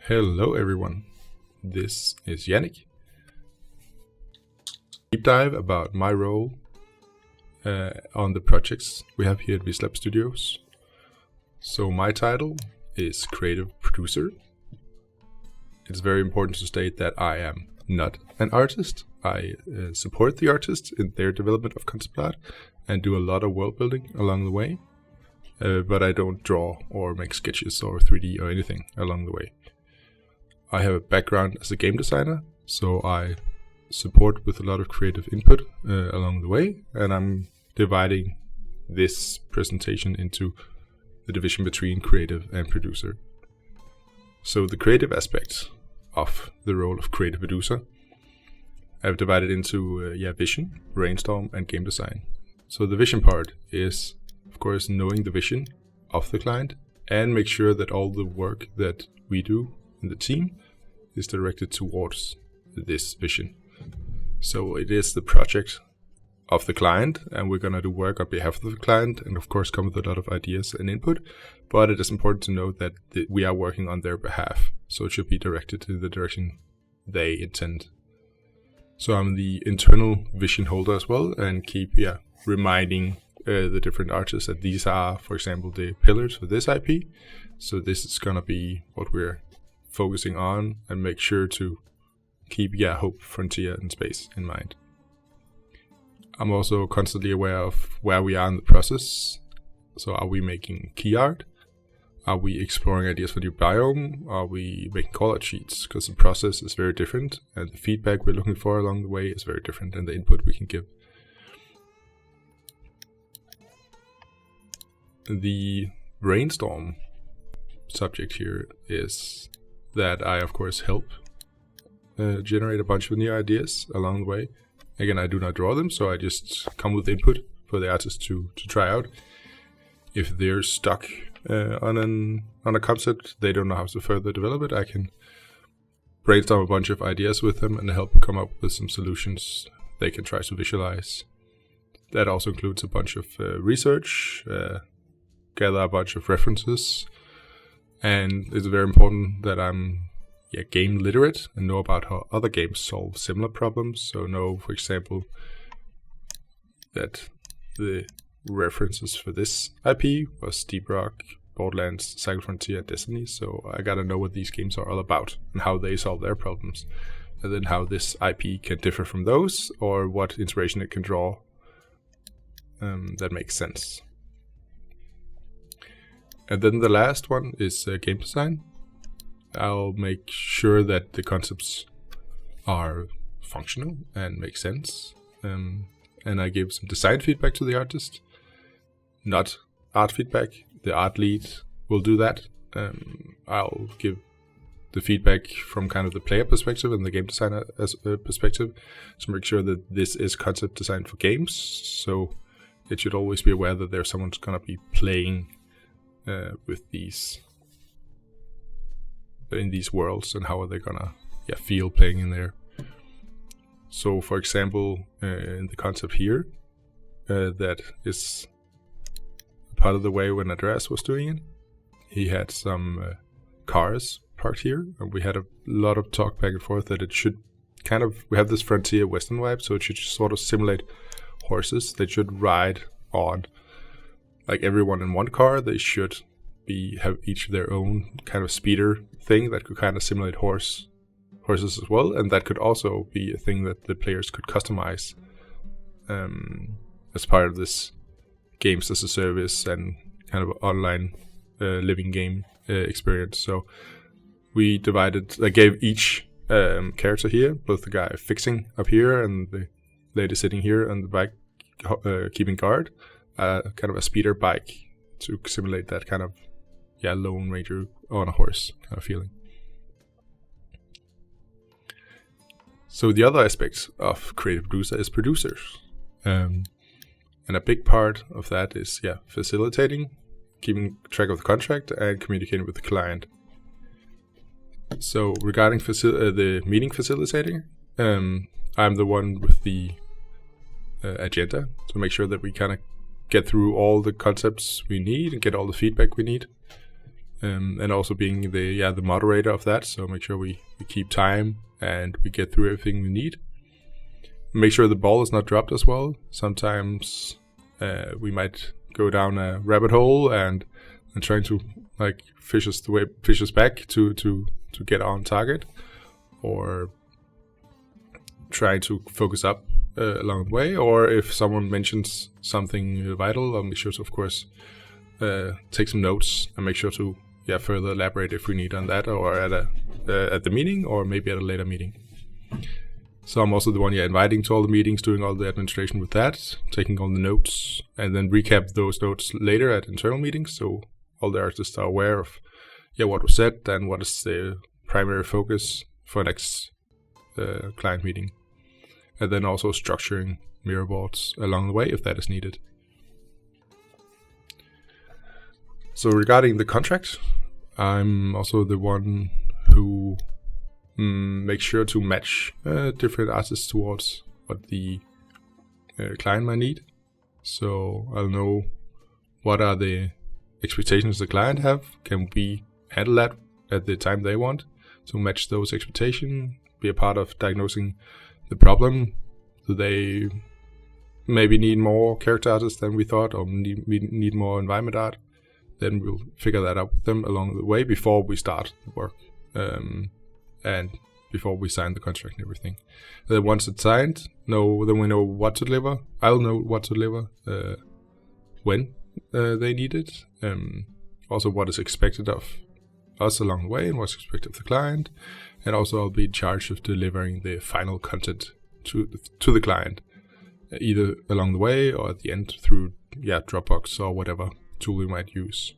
Hello everyone, this is Jannick. Deep dive about my role on the projects we have here at Vizlab Studios. So my title is creative producer. It's very important to state that I am not an artist. I support the artists in their development of concept art and do a lot of world building along the way. But I don't draw or make sketches or 3D or anything along the way. I have a background as a game designer, so I support with a lot of creative input along the way, and I'm dividing this presentation into the division between creative and producer. So the creative aspect of the role of creative producer, I've divided into vision, brainstorm, and game design. So the vision part is, of course, knowing the vision of the client and make sure that all the work that we do in the team is directed towards this vision. So it is the project of the client, and we're going to do work on behalf of the client and of course come with a lot of ideas and input, but it is important to note that we are working on their behalf, so it should be directed to the direction they intend. So I'm the internal vision holder as well, and keep reminding the different artists that these are, for example, the pillars for this IP. So this is going to be what we're focusing on, and make sure to keep hope, frontier, and space in mind. I'm also constantly aware of where we are in the process. So are we making key art? Are we exploring ideas for new biome? Are we making call-out sheets? Because the process is very different, and the feedback we're looking for along the way is very different, and the input we can give. The brainstorm subject here is that I, of course, help generate a bunch of new ideas along the way. Again, I do not draw them, so I just come with input for the artists to try out. If they're stuck on a concept, they don't know how to further develop it, I can brainstorm a bunch of ideas with them and help come up with some solutions they can try to visualize. That also includes a bunch of research, gather a bunch of references, and it's very important that I'm game literate and know about how other games solve similar problems. So know, for example, that the references for this IP was Deep Rock, Borderlands, Cycle Frontier, and Destiny. So I gotta know what these games are all about and how they solve their problems, and then how this IP can differ from those, or what inspiration it can draw that makes sense. And then the last one is game design. I'll make sure that the concepts are functional and make sense. And I give some design feedback to the artist, not art feedback. The art lead will do that. I'll give the feedback from kind of the player perspective and the game designer as a perspective to make sure that this is concept design for games. So it should always be aware that there's someone who's going to be playing with these in these worlds, and how are they gonna feel playing in there. So for example, in the concept here, that is part of the way when Andreas was doing it, he had some cars parked here, and we had a lot of talk back and forth that it should we have this frontier western vibe, so it should sort of simulate horses. They should ride on, like everyone in one car, they should have each their own kind of speeder thing that could kind of simulate horses as well, and that could also be a thing that the players could customize as part of this games as a service and kind of online living game experience. So we gave each character here, both the guy fixing up here and the lady sitting here on the bike keeping guard, kind of a speeder bike to simulate that kind of Lone Ranger on a horse kind of feeling. So the other aspect of creative producer is producers, and a big part of that is facilitating, keeping track of the contract, and communicating with the client. So regarding the meeting facilitating, I'm the one with the agenda to make sure that we kind of get through all the concepts we need and get all the feedback we need. and also being the moderator of that. So make sure we keep time and we get through everything we need. Make sure the ball is not dropped as well. Sometimes we might go down a rabbit hole and trying to like fish us back to get on target, or try to focus up along the way. Or if someone mentions something vital, I'll make sure to, of course, take some notes and make sure to further elaborate if we need on that, or at the meeting, or maybe at a later meeting. So I'm also the one inviting to all the meetings, doing all the administration with that, taking all the notes, and then recap those notes later at internal meetings, so all the artists are aware of what was said and what is the primary focus for next client meeting. And then also structuring mirror boards along the way if that is needed. So regarding the contract, I'm also the one who makes sure to match different artists towards what the client might need. So I'll know what are the expectations the client have. Can we handle that at the time they want? To match those expectations, be a part of diagnosing the problem. Do they maybe need more character artists than we thought, or need more environment art? Then we'll figure that out with them along the way before we start the work, and before we sign the contract and everything. Then once it's signed, then we know what to deliver. I'll know what to deliver, when they need it, also what is expected of us along the way and what's expected of the client, and also I'll be in charge of delivering the final content to the client, either along the way or at the end through Dropbox or whatever tool we might use.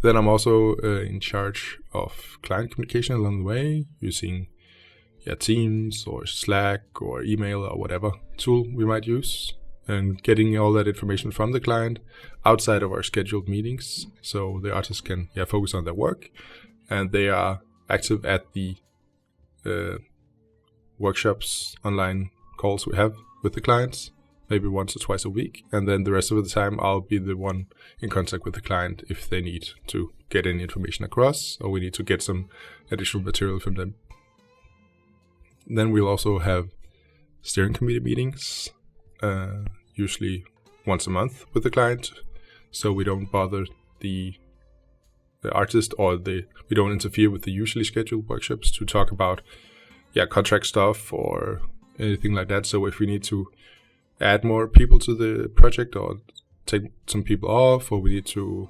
Then I'm also in charge of client communication along the way, using Teams or Slack or email or whatever tool we might use, and getting all that information from the client outside of our scheduled meetings, so the artists can focus on their work, and they are active at the workshops, online calls we have with the clients, maybe once or twice a week, and then the rest of the time I'll be the one in contact with the client if they need to get any information across, or we need to get some additional material from them. Then we'll also have steering committee meetings, usually once a month with the client, so we don't bother the artist, or we don't interfere with the usually scheduled workshops to talk about contract stuff or anything like that. So if we need to add more people to the project, or take some people off, or we need to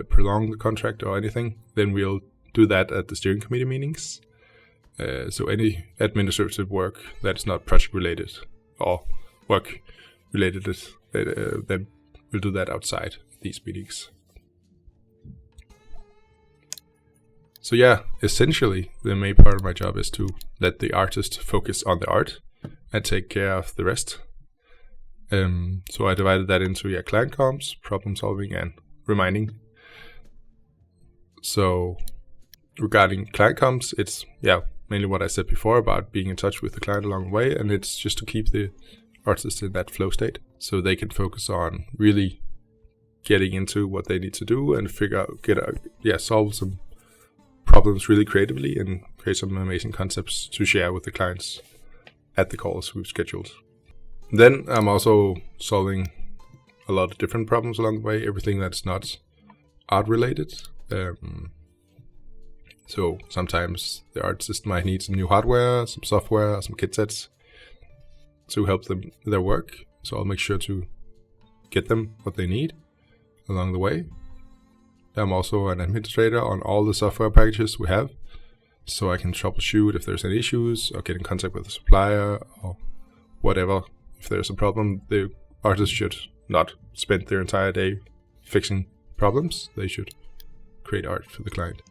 prolong the contract or anything, then we'll do that at the steering committee meetings. So any administrative work that's not project related or work related, then we'll do that outside these meetings. So essentially the main part of my job is to let the artist focus on the art and take care of the rest. So I divided that into client comms, problem solving, and reminding. So regarding client comms, it's mainly what I said before about being in touch with the client along the way, and it's just to keep the artist in that flow state so they can focus on really getting into what they need to do and solve some problems really creatively and create some amazing concepts to share with the clients at the calls we've scheduled. Then I'm also solving a lot of different problems along the way, everything that's not art related. So sometimes the artist might need some new hardware, some software, some kit sets to help them with their work. So I'll make sure to get them what they need along the way. I'm also an administrator on all the software packages we have, so I can troubleshoot if there's any issues, or get in contact with the supplier, or whatever. If there's a problem, the artist should not spend their entire day fixing problems. They should create art for the client.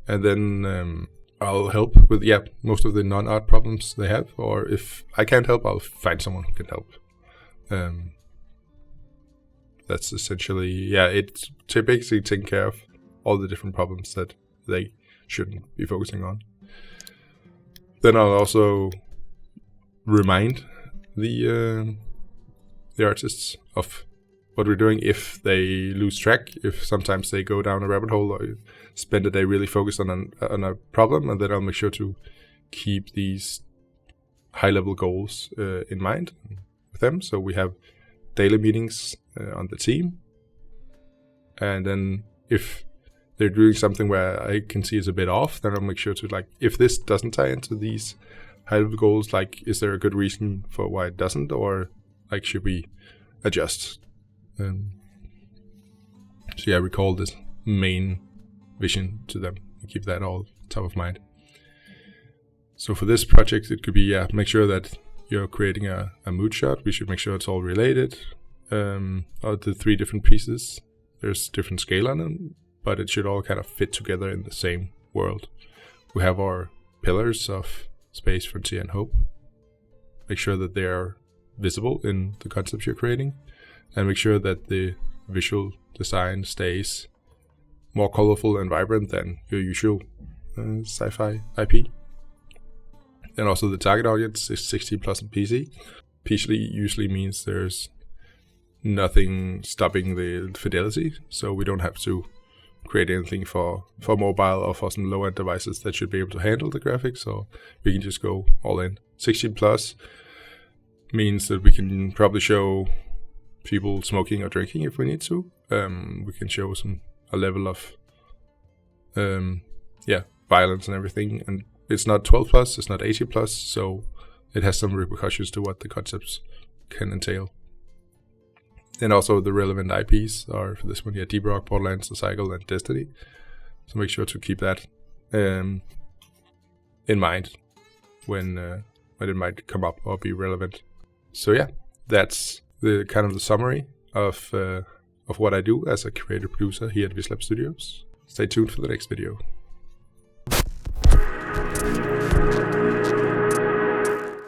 And then I'll help with most of the non-art problems they have, or if I can't help, I'll find someone who can help. That's essentially, it's basically taking care of all the different problems that they shouldn't be focusing on. Then I'll also remind the artists of what we're doing if they lose track, if sometimes they go down a rabbit hole or spend a day really focused on a problem, and then I'll make sure to keep these high-level goals in mind with them. So we have daily meetings on the team, and then if they're doing something where I can see is a bit off, then I'll make sure to, like, if this doesn't tie into these high-level goals, like, is there a good reason for why it doesn't, or like, should we adjust? So yeah, recall this main vision to them and keep that all top of mind. So for this project, it could be, make sure that you're creating a mood shot. We should make sure it's all related. Of the 3 different pieces, there's different scale on them, but it should all kind of fit together in the same world. We have our pillars of space, frontier, and hope. Make sure that they are visible in the concepts you're creating, and make sure that the visual design stays more colorful and vibrant than your usual sci-fi IP. And also the target audience is 16 plus and PC. PC usually means there's nothing stopping the fidelity, so we don't have to create anything for mobile or for some low-end devices that should be able to handle the graphics, so we can just go all in. 16 plus means that we can probably show people smoking or drinking if we need to. We can show a level of violence and everything, and it's not 12 plus, it's not 18 plus, so it has some repercussions to what the concepts can entail. And also the relevant IPs are, for this one, Deep Rock, Borderlands, The Cycle, and Destiny. So make sure to keep that in mind when it might come up or be relevant. So yeah, that's the kind of the summary of what I do as a creative producer here at Vizlab Studios. Stay tuned for the next video.